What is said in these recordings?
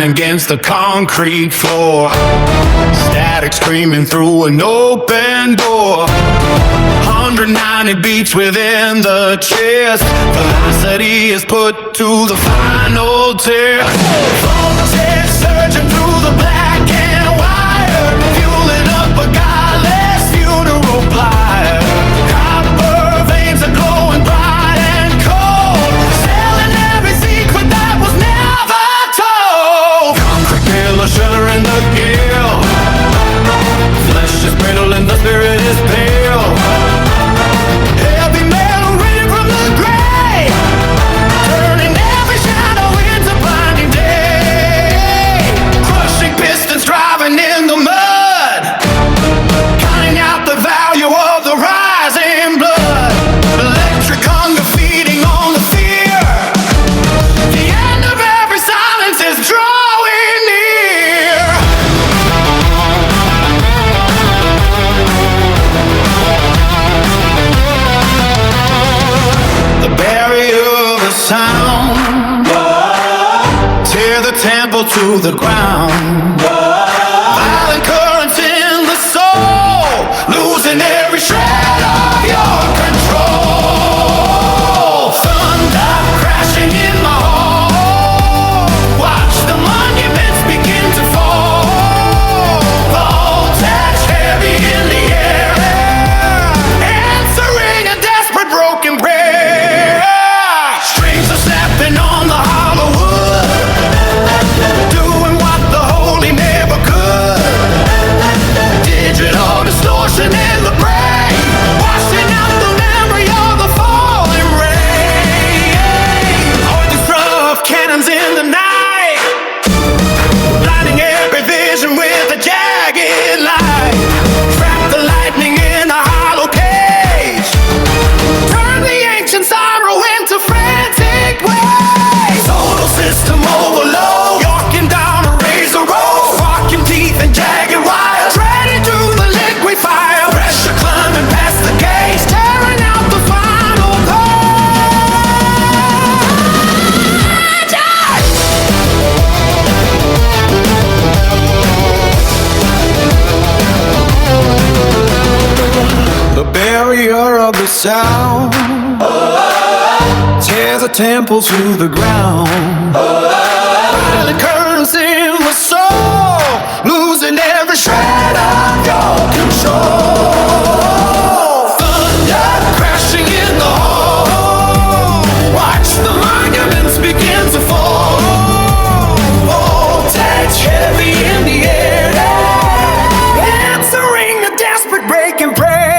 Against the concrete floor, static screaming through an open door. 190 beats within the chest. Velocity is put to the final test. Voltage surging through the black and wire, fueling up a godless funeral pyre. Copper veins are glowing bright and cold, selling every secret that was never told. Concrete pillar shuddering the gale. Flesh is brittle and the spirit is pale. Heavy metal raining from the grave, turning every shadow into blinding day. Crushing pistons driving in the mud, counting out the value of the rising blood. Electric hunger feeding on the fear. The end of every silence is drawing near. The barrier of the sound, tear the temple to the ground. Violent currents in the soul, losing every shred of your control. Thunder crashing in the hall, watch the monuments begin to fall. Voltage heavy in the air, answering a desperate broken prayer. Strings are snapping on the hollow wood, doing what the holy never could. Digital distortion in the brain, washing out the memory of the falling rain. Orchestra of cannons in the night, blinding every vision with a jagged light. Trap the lightning in a hollow cage, turn the ancient sorrow into frantic waves. Solar system overload, yorking down a razor road, sparking teeth and jagged wires, threading through the liquid fire. Pressure climbing past the gates, tearing out the final page. The barrier of the sound tears a temple to the ground. Violent currents in the soul, losing every shred of your control. Thunder crashing in the hall, watch the monuments begin to fall. Voltage heavy in the air, answering a desperate breaking prayer.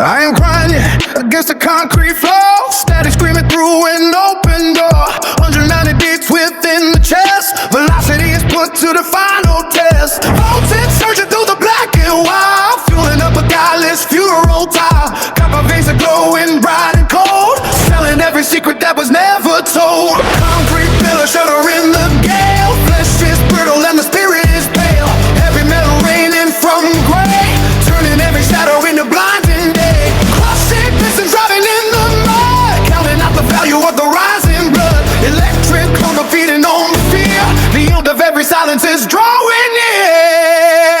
I am grinding against the concrete floor, static screaming through an open door. 190 beats within the chest, velocity is put to the final test. Voltage surging through the black and white, fueling up a godless funeral tile. Copper veins are glowing bright and cold, selling every secret that was never told. Concrete pillar shuddering the gale, flesh is brittle and the spirit is pale. Heavy metal raining from gray, turning every shadow into blinding day. Crushing pistons driving in the mud, counting out the value of the rising blood. Electric hunger feeding on the fear, the end of every silence is drawing near.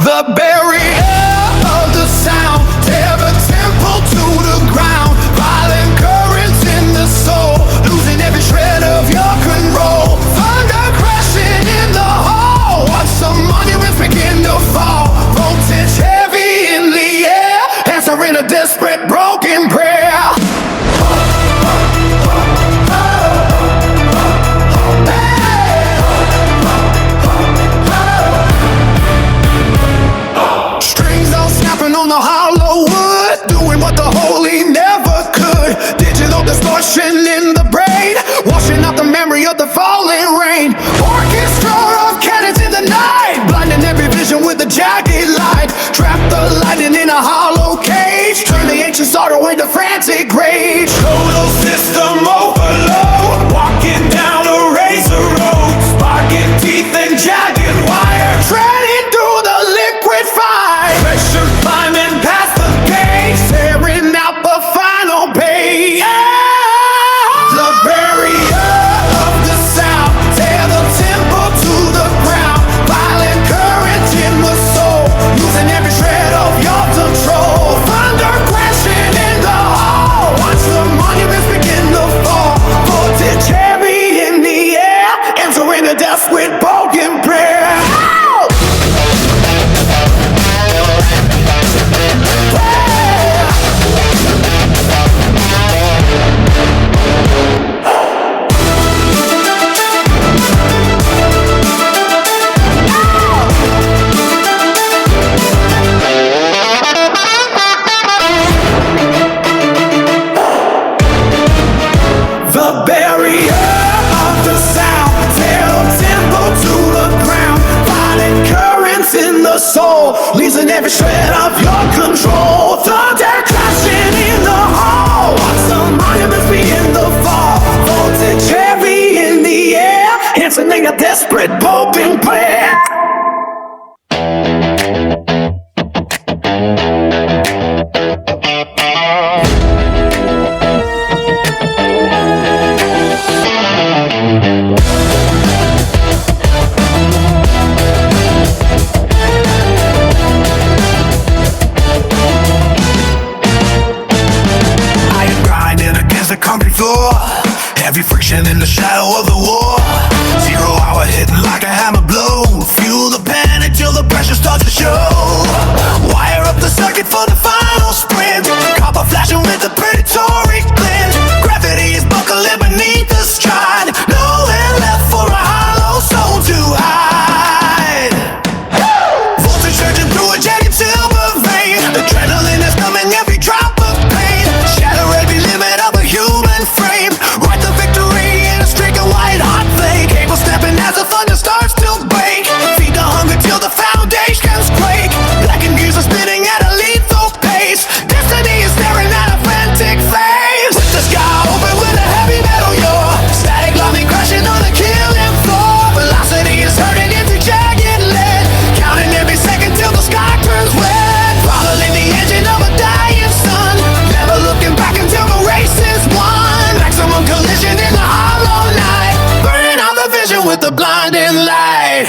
The barrier of the sound, tear the temple to the ground. Violent currents in the soul, losing every shred of your control. Thunder crashing in the hall, watch some monuments begin to fall. Voltage heavy in the air, answering a desperate broken prayer. Strings rushing in the brain, washing out the memory of the falling rain. Orchestra of cannons in the night, blinding every vision with a jagged light. Trap the lightning in a hollow cage, turn the ancient sorrow into frantic rage. Total system overload, walking down a razor road, sparking teeth and jagged wire, treading through the liquid fire. Pressure climbing past the gate, tearing out the final page. The barrier of the sound, tear the tempo to the ground. Violent current in the soul, losing every shred of your control. Thunder crashing in the hall, watch the monuments begin to fall. Voltage heavy in the air, entering the depths with broken prayer. The barrier of the sound, tear the tempo to the ground. Violent currents in the soul, losing every shred of your control. Thunder crashing in the hall, watch the monuments begin to fall. Voltage heavy in the air, answering a desperate broken prayer. Concrete floor, heavy friction in the shadow of the war. 0 hour hitting like a hammer blow. Fuel the panic till the pressure starts to show. Wire up the circuit for the final sprint. Copper flashing with a predatory glint. Gravity is buckling beneath the stride. Nowhere left for a hollow soul to hide. Voltage surging through a jagged silver vein. Adrenaline is coming every drop of pain. Shatter every limit of a human frame. Write the victory in a streak of white hot flame. Cable snapping as the thunder starts to break. Feed the hunger till the foundations quake. Blackened gears are spinning at a lethal pace. Destiny is staring at a frantic face. With the sky open with a heavy metal yaw. Static lightning crashing on the killing floor. Velocity is hurting into jagged lead. Counting every second till the sky turns red. Following the engine of a dying sun. Never looking back until the race is won. Maximum collision in the hollow night, burning out the vision with the blinding light.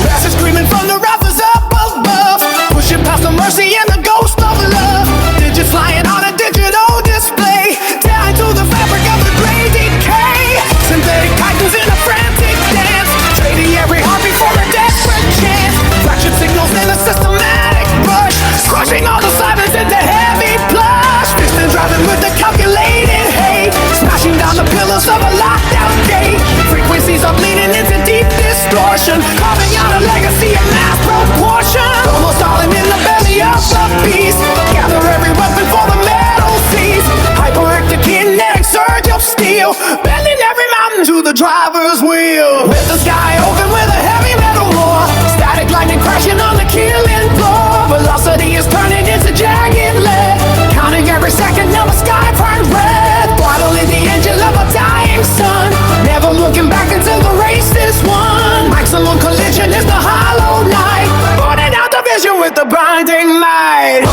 Passage screaming from the rafters up above, pushing past the mercy and the ghost of love. Digits flying on a digital display, down to the fabric of the great decay. Synthetic titans in a frantic dance, trading every heartbeat for a desperate chance. Fractured signals in a systematic rush, crushing all the silence into heavy plush. Piston driving with the calculated hate, smashing down the pillars of a locked out gate. Frequencies are bleeding into deep distortion, carving out a legacy of mass proportion. Almost all in the belly of the beast, gather every weapon for the metal seas. Hyperactive kinetic surge of steel, bending every mountain to the driver's wheel. With the sky open with a heavy metal roar, static lightning crashing on the killing floor. Velocity is turning into jagged lead, counting every second of a sky turn red. Throttling the engine of a dying sun, never looking back until the race is won. Maximum collision is the hollow night, burning out the vision with the blinding light.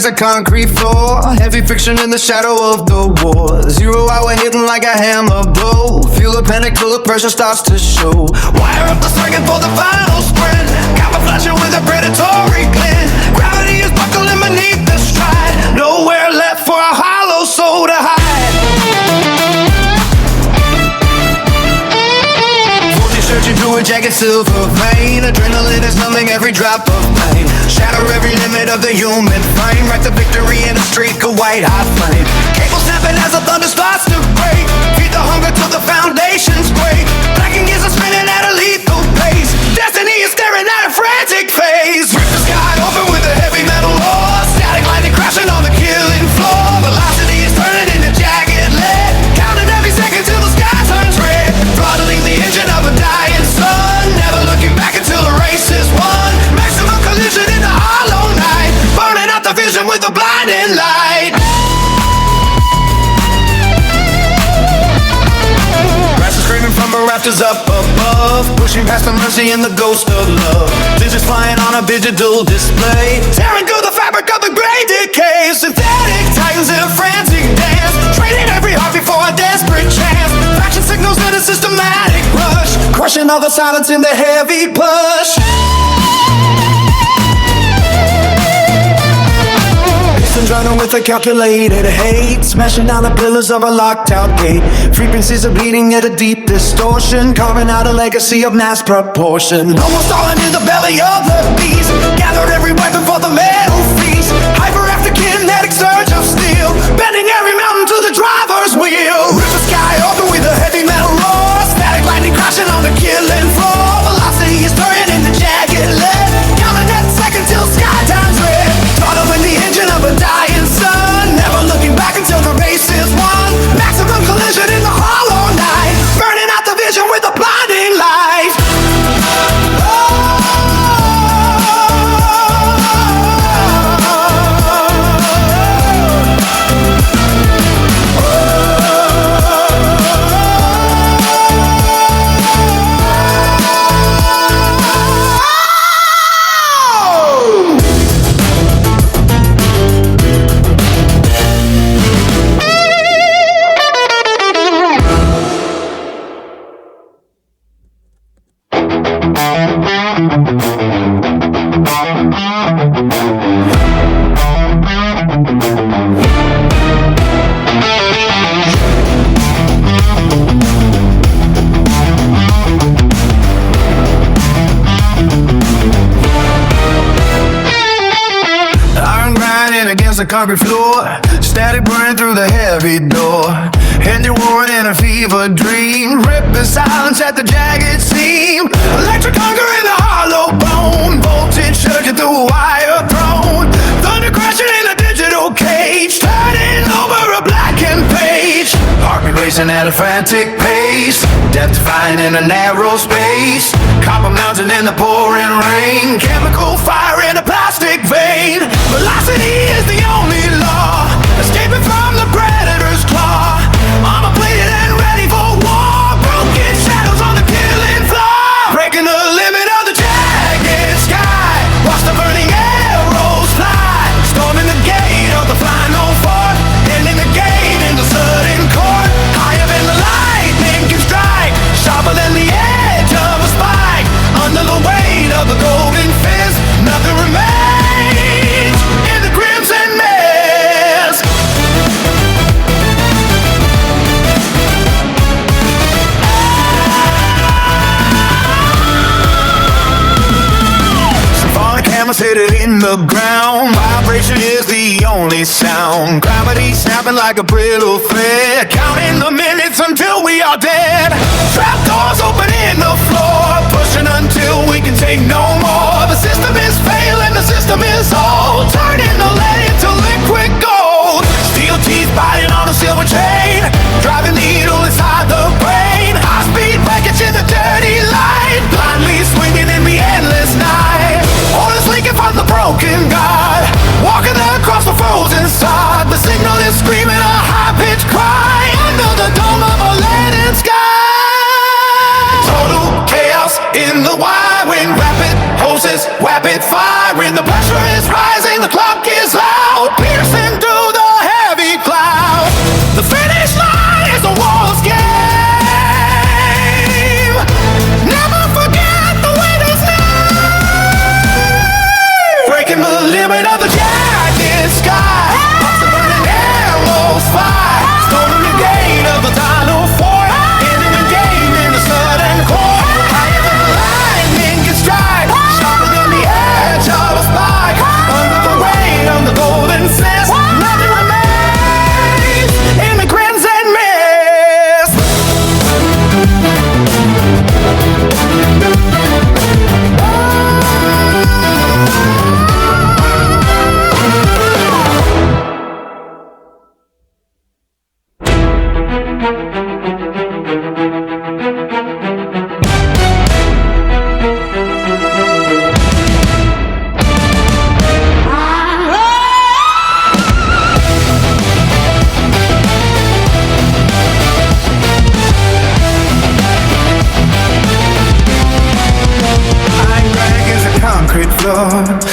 a concrete floor. Heavy friction in the shadow of the war. 0 hour hitting like a hammer blow. Feel the panic till the pressure starts to show. Wire up the circuit for the final sprint. Camouflaging with a predatory glint. Gravity is buckling beneath the stride. Nowhere left for a hollow soul to hide. Searching through a jagged silver vein. Adrenaline is numbing every drop of pain. Shatter every limit of the human frame. Write the victory in a streak of white hot flame. Cable snapping as the thunder starts to break. Feed the hunger till the foundations break. Blacking gears are spinning at a lethal pace. Destiny is staring at a frantic phase. Rip the sky open with a heavy metal roar. Static lightning crashing on the killing floor. Velocity is turning into jagged lead. Counting every second till the sky turns red. Throttling the engine of a dying sun. Never looking back until the race is won. Maximum collision in the hollow night. Burning out the vision with a blinding light. Crashes screaming from the rafters up above. Pushing past the mercy and the ghost of love. Digits flying on a digital display. Tearing through the fabric of the gray decay. Synthetic titans in a frantic dance. Trading every heartbeat for a desperate chance. Faction signals in a systematic rush. Crushing all the silence in the heavy push. Running with a calculated hate. Smashing down the pillars of a locked out gate. Frequencies are bleeding at a deep distortion. Carving out a legacy of mass proportion. Almost falling in the belly of the beast. Gathered every weapon for the metal feast. Hyper after kinetic surge of steel. Bending every mountain to the driver's wheel. Rip the sky open with a heavy metal roar. Static lightning crashing on the killing floor. Velocity is turning into jagged lead. Counting that second till sky turns red. Throttling the engine of a dying sun. Never looking back until the race is won. Maximum collision in the hollow night. Burning out the vision with a blinding light. The concrete floor, static burning through the heavy door. Engine roaring in a fever dream. Rip the silence at the jagged seam. Electric hunger in the hollow bone. Voltage shirking through a wire throne. Thunder crashing in a digital cage. Turning over a blackened page. Heartbeat racing at a frantic pace. Death defying in a narrow space. Copper mountain in the pouring rain. Chemical fire in a plastic vein. Velocity is the only law. Escaping from the predator's claw. Armor plated and ready for war. Broken shadows on the killing floor. Breaking the limit of the jagged sky. Watch the burning arrows fly. Storming the gate of the final fort. Ending the game in the sudden court. Higher than the lightning can strike. Sharper than the edge of a spike. Under the weight of the golden fist. Nothing remains in the crimson mist. Symbolic hammers hit it in the ground. Vibration is the only sound. Gravity snapping like a brittle thread. Counting the minutes until we are dead. Trap doors open in the floor. Pushing until we can take no more. The system is failing, the system is old. Turning the lead into liquid gold. Steel teeth biting on a silver chain. Driving needle inside the brain. High speed wreckage in the dirty light. Blindly swinging in the endless night. Orders leaking from the broken god. Walking across the frozen sod. The signal is screaming a high-pitched cry. Under the dome of a leaden sky. Total chaos in the wiring. Rapid hoses, rapid firing. The pressure is rising, the clock is loud.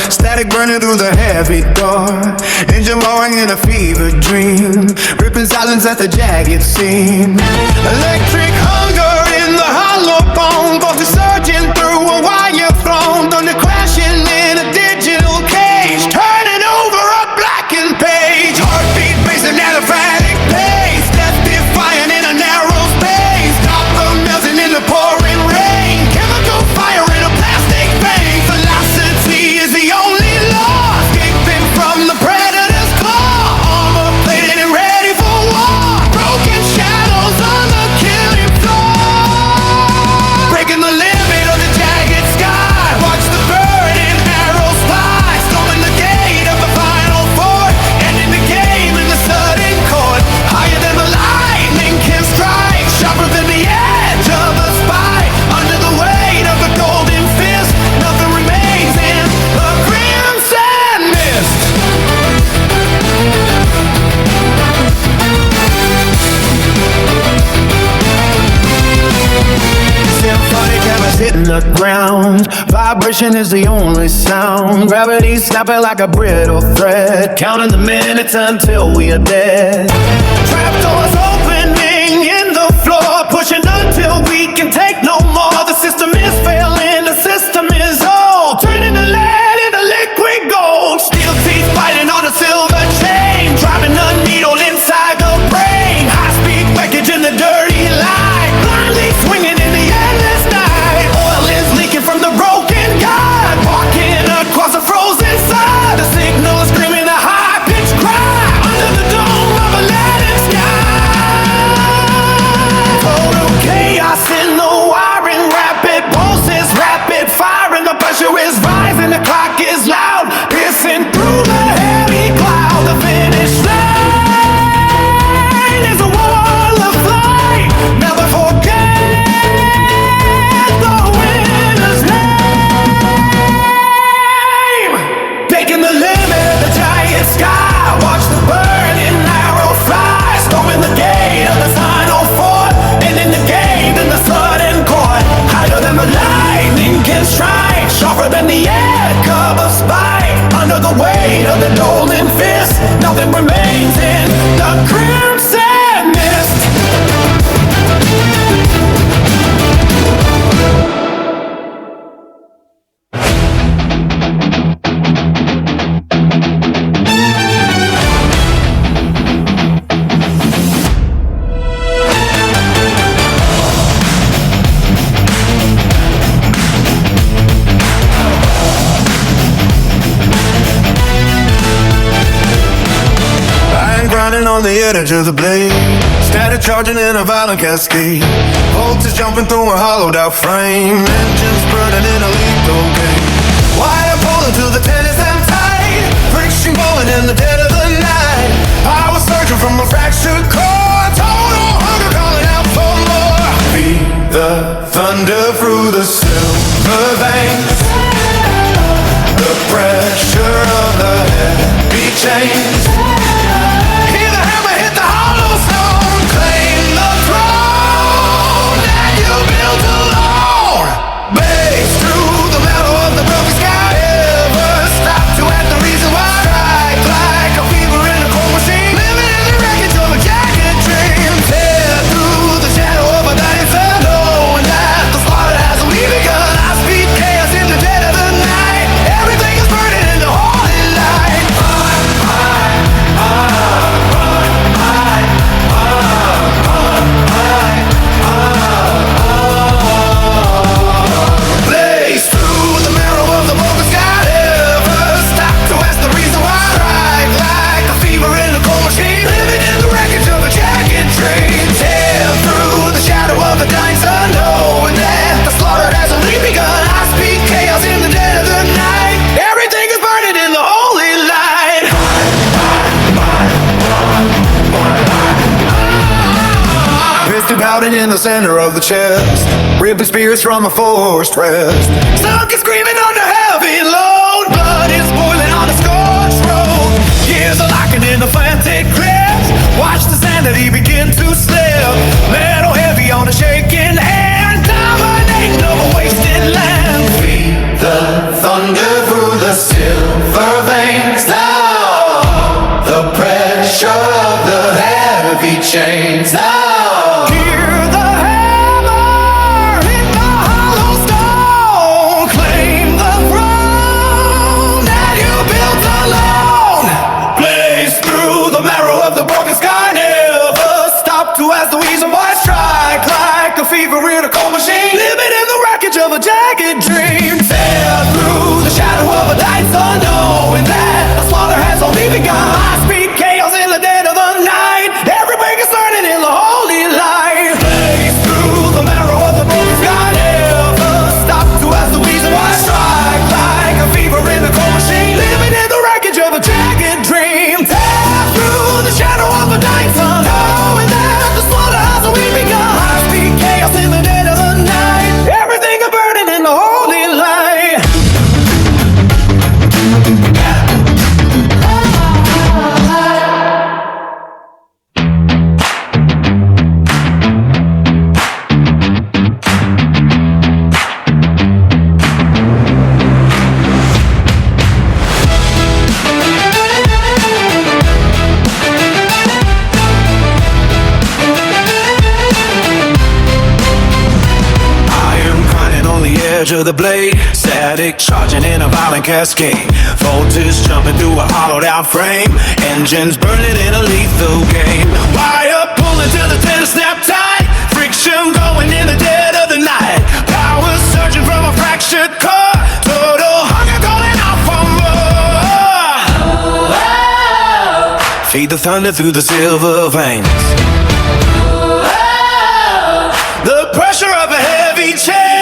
Static burning through the heavy door, engine roaring in a fever dream, ripping silence at the jagged seam. Electric hunger in the hollow bone, voices surging through a wire throne, thunder crashing in a digital cage, turning over a blackened page. Heartbeat racing at a frantic pace, death defying in a narrow space, copper melting in the pouring rain, chemical fire in a plastic vein. Velocity is the only law, escaping from the predator's claw, armor plated and ready for war, broken shadows on the killing floor, breaking the limit of the jagged sky. Watch the burning arrows fly, storming the gate of the final fort, ending the game in the sudden chord. Higher than the lightning can strike, sharper than the edge of a spike. Under the weight of a golden fist, nothing remains in the crimson mist. Symphonic hammers hitting the ground, vibration is the only sound. Gravity snapping like a brittle thread, counting the minutes until we are dead. Trapdoors opening in the floor, pushing until we can take no more. The system is failing, the system is old, turning the lead into liquid gold. Steel teeth biting on a silver chain, driving a needle inside the brain. High speed wreckage in the dirty light, blindly swinging in the endless night. Oil is leaking from the broken guide, walking across a frozen side. The signal is screaming a high-pitched cry under the dome of a leaden sky. Total chaos in the wiring, rapid pulses, rapid fire, and the pressure is rising. The clock is loud, piercing through the heavy cloud. The finish line is a wall of light. Never forget the winner's name. Taking the limit of the giant sky. Watch the burning arrow fly, storming the gate of the final fort, ending the game in the sudden chord. Higher than the lightning can strike, sharper than the edge of a spike. Under the weight of the golden fist, nothing remains in the crimson mist. Grinding on the edge of the blade, static charging in a violent cascade, voltage jumping through a hollowed out frame, engines burning in a lethal game. Wire pulling to the tennis and tight, friction blowing in the dead of the night, power surging from a fractured core, total hunger calling out for more. Beat the thunder through the silver veins, the pressure of the heavy chains. Like a shouting in the center of the chest, ripping spears from a forced rest. Sunk and screaming under heavy load, blood is boiling on a scorched road. Years are locking in the frantic grips, watch the sanity begin to slip. Metal heavy on a shaking hand, dominating over wasted land. Feel the thunder through the silver veins now, the pressure of the heavy chains now. Hear the hammer hit the hollow stone, claim the throne that you built alone. Blaze through the marrow of the broken sky, never stop to ask the reason why. Strike like a fever in a cold machine, living in the wreckage of a jagged dream. Tear through the shadow of a dying sun, knowing that a slaughter has only begun. I speak chaos in the dead of the night, everything is turning in the holy light. Blaze through the marrow of the broken sky, never stop to ask the reason why. Strike like a fever in a cold machine, living in the wreckage of a jagged dream. Tear through the shadow of a dying sun, knowing that the slaughter has only begun. I speak chaos in the dead of the night, everything is burning in the holy light. Of the blade, static charging in a violent cascade, voltage jumping through a hollowed out frame, engines burning in a lethal game, wire pulling till the tenor snap tight, friction going in the dead of the night, power surging from a fractured core, total hunger calling out for more. Feed the thunder through the silver veins, the pressure of a heavy chain.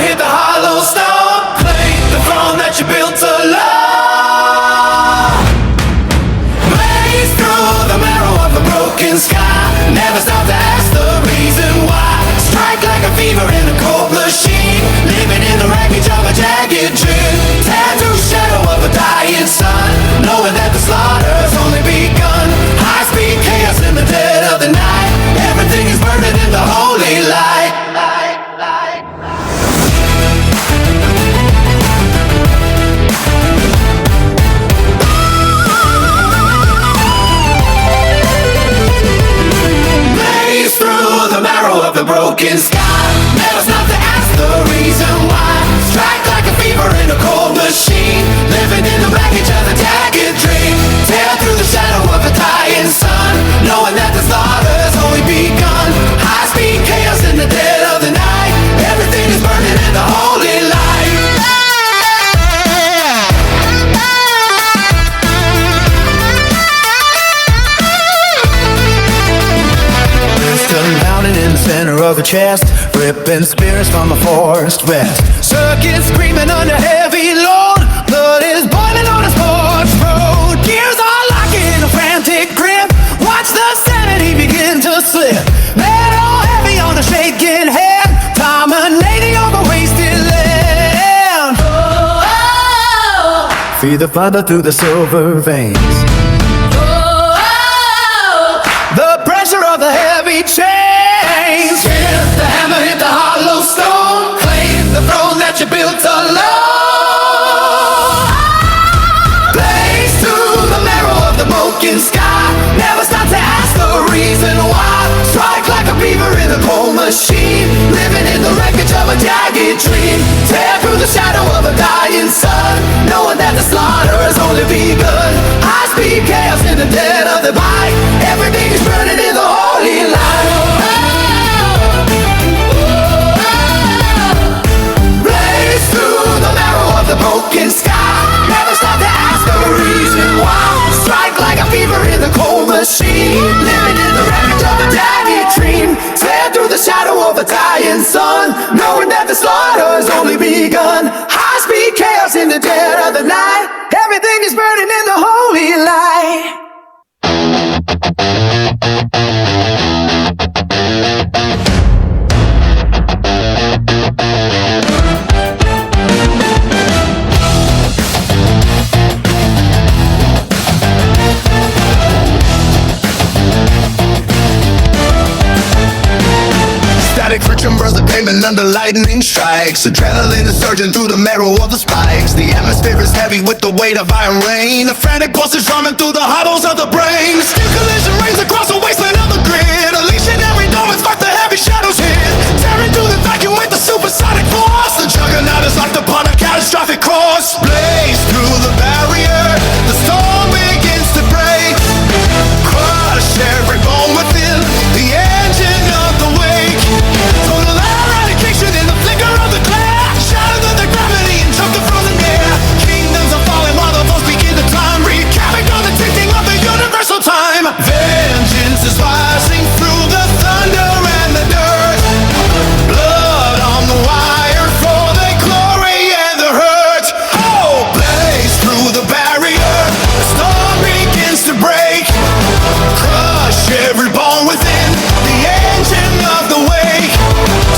Hit the hollow stone, claim the throne that you built alone. Blaze through the marrow of a broken sky, never stop to ask the reason why. Strike like a fever in a cold machine, living in the wreckage of a jagged dream. Tear through shadow of a dying sun, knowing that the slaughter's only begun. High speed chaos in the dead of the night, everything is burning in the holy light. Through the marrow of the broken sky, never stop to ask the reason why. Strike like a fever in a cold machine, living in the wreckage of a jagged dream. Tear through the shadow of a dying sun, knowing that the slaughter's only begun. High speed chaos in the dead of the night, everything is burning in the holy light. Pounding in the center of the chest, ripping spirits from a forest rest. Circuits screaming under heavy load, blood is boiling on a scorched road. Gears are locking in a frantic grip, watch the sanity begin to slip. Metal heavy on a shaking head, dominating over wasted land. Feed the thunder through the silver veins, the pressure of the heavy chains. Hit the hammer, hit the hollow stone, claim the throne that you built alone. Blaze through the marrow of the broken sky, never stop to ask the reason why. Strike like a fever in a cold machine, living in the wreckage of a jagged dream. Tear through the shadow of a dying sun, knowing that the slaughter has only begun. High speed chaos in the dead of the night, everything is burning in the holy light. Blaze through the marrow of the broken sky, never stop to ask the reason why. Strike like a fever in the cold machine, living in the wreckage of a jagged dream. Tear through the shadow of a dying sun, knowing that the slaughter has only begun. High speed chaos in the dead of the night, everything is burning in the holy light. flaming under lightning strikes. Adrenaline is surging through the marrow of the spikes. The atmosphere is heavy with the weight of iron rain. A frantic pulse is drumming through the hollows of the brain. Steel collision rings across the wasteland of the grid. Unleashing every dome and spark the heavy shadows hit. Tearing through the vacuum with the supersonic force. The juggernaut is locked upon a catastrophic course. Blaze through the barrier, the storm begins to break. Crush every bone within the engine of the wake. Total eradication in the flicker of the glare. Shatter the gravity and choke the frozen air. Kingdoms are falling while the foes begin to climb. Wreak havoc on the ticking of the universal time. Vengeance is rising through the thunder and the dirt. Blood on the wire for the glory and the hurt. Oh, blaze through the barrier, the storm begins to break. Crush every bone within the engine of the wake.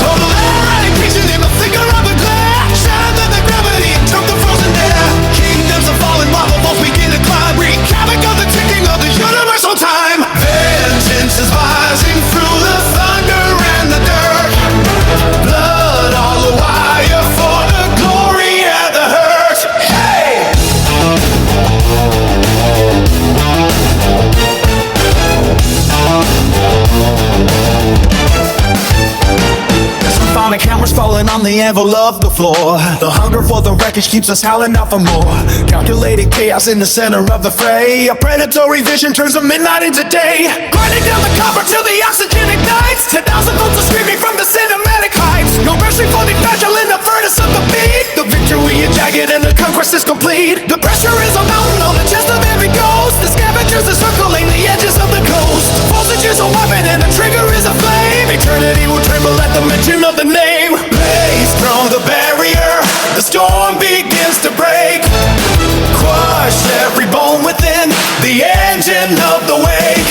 Total eradication in the flicker of a glare. Shatter the gravity and choke the frozen air. Kingdoms are falling while the walls begin to climb. Wreak havoc on the ticking of the universal time. Vengeance is rising through the thunder and the dirt. Blood on the wire for the glory and the hurt. Hey! The cameras falling on the anvil of the floor. The hunger for the wreckage keeps us howling out for more. Calculated chaos in the center of the fray. A predatory vision turns the midnight into day. Grinding down the copper till the oxygen ignites. 10,000 volts are screaming from the cinematic heights. No mercy for the fragile in the furnace of the beat. The victory is jagged and the conquest is complete. The pressure is a mountain on the chest of every ghost. The scavengers are circling the edges of the coast. Voltage is a weapon and the trigger is a flame. Eternity will tremble at the mention of the name. Blaze through the barrier, the storm begins to break. Crush every bone within the engine of the wake.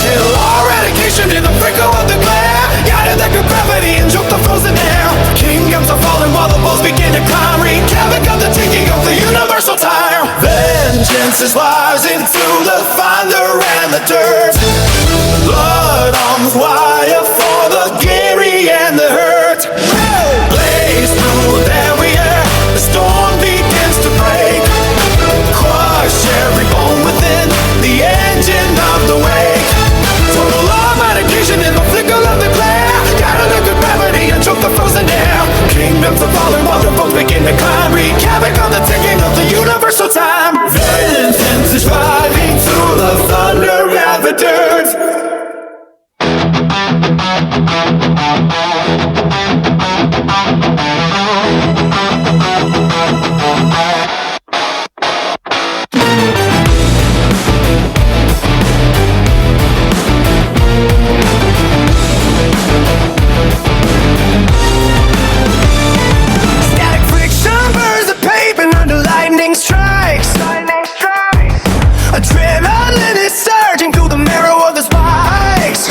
Till eradication in the flicker of the glare. Guided the gravity and choke the frozen air. Kingdoms are falling while the walls begin to climb. Wreak havoc of the ticking of the universal time. Vengeance is rising through the thunder and the dirt. Blood on the wire for the weary and the hurt. Blaze through the barrier, the storm begins to break. Crush every bone within the engine of the wake. Total eradication in the flicker of the glare. Guided the good gravity and choke the frozen air. Kingdoms are falling while the boats begin to climb. Wreak havoc on the ticking of the universal time. Vengeance is driving through the thunder and the dirt. Static friction burns the pavement under lightning strikes. Adrenaline is surging through the marrow of the spikes.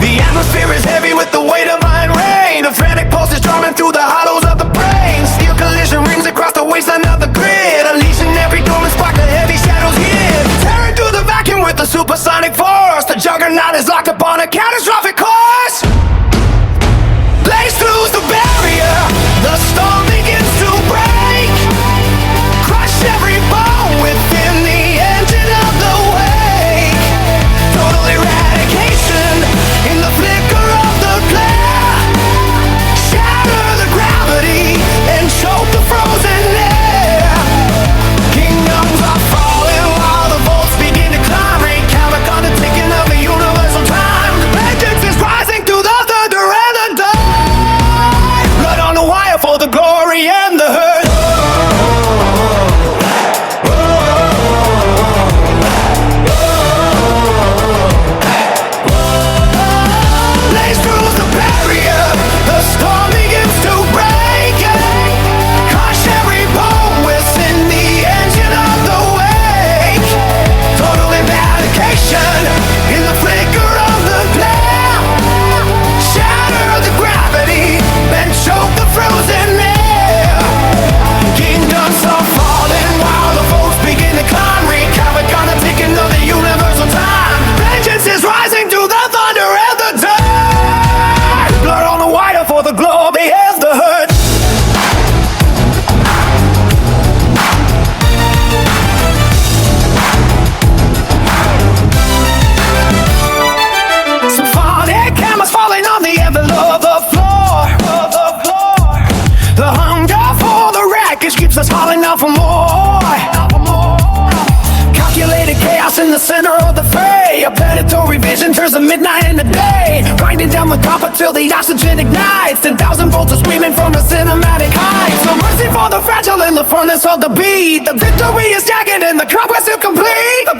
The atmosphere is heavy with the weight of iron rain. A frantic pulse is drumming through the hollows of the brain. Steel collision rings across the wasteland of the grid. Unleashing every dome and spark the heavy shadows hid. Tearing through the vacuum with the supersonic force. The juggernaut is locked upon a catastrophic course. Blaze through the barrier, the storm begins to break. Crush every bone within the engine of the wake. Total eradication in the flicker of the glare. Shatter the gravity and choke the frozen air. Kingdoms are falling while the volts begin to climb. Wreak havoc on the ticking of the universal time. chaos in the center of the fray. A predatory vision turns the midnight into day, grinding down the copper till the oxygen ignites. 10,000 volts are screaming from the cinematic heights. No mercy for the fragile in the furnace of the beat. The victory is jagged and the conquest is complete. The